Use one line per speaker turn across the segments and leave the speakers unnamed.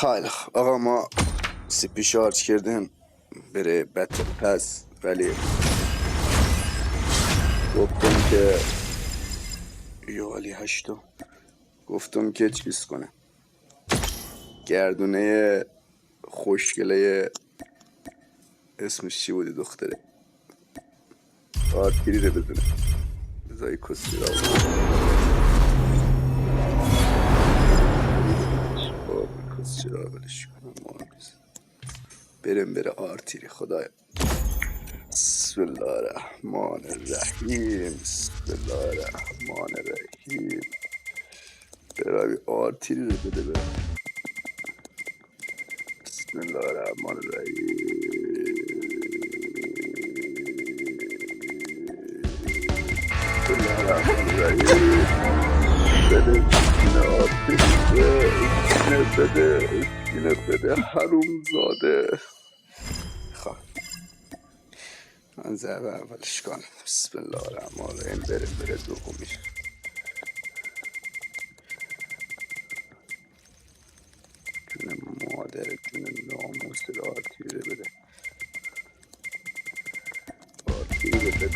خیلی خوب آقا، ما سپی شارژ کردیم بره بتل پس، ولی گفتم که یالی هشتو گفتم که چیز کنه، گردونه خوشگله اسمش چی بودی دختره آرتیری رو بدونه بزایی کسی را کسی را بلش کنم برم بره آرتیری. خدایا بسم الله الرحمن الرحیم، بسم الله الرحمن الرحیم. برای آرتیری رو بده بره. بسم الله الرحمن الرحیم. بسم الله الرحمن الرحیم. بده اسکین آرتیری، اسکینه بده حروم زاده. خواه من ضربه اولش کنم. بسم الله الرحمن الرحیم. بره دومیش. جون مادر جون ناموس آرتیری بده. آرتیری بده.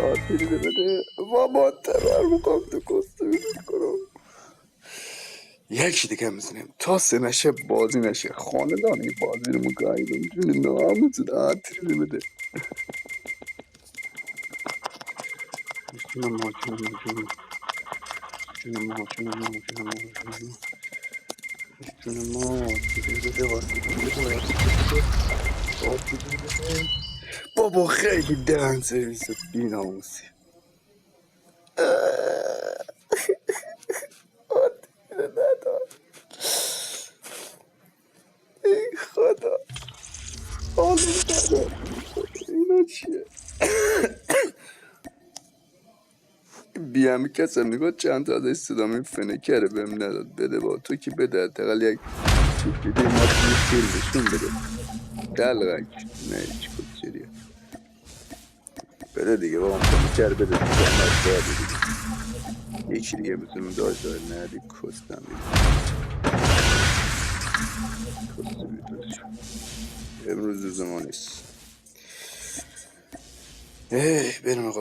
آرتیری بده. بابا ترار مقام تو کسته بیدید کنم. یکی دیگه میزنیم تا سه نشه بازی نشه. خاندانی بازی رو مقایدم. جون ناموس آرتیری بده. جون ما بابا خیلی دهن سرویس بی ناموسی. ای خدا آلو داده. اینا چیه؟ بیامی کسا میگو چند تا ازش صدا می فنکره بهم نداد. بده با تو که بده حداقل یک چیز دیده ما توی فیلمشون بده دلغک. نه هیچ کچریه. بده دیگه با هم فنکر بده دیگه. یکی دیگه میتونم داشت داره ندی کستم امروز روز ما نیست. بریم آقا.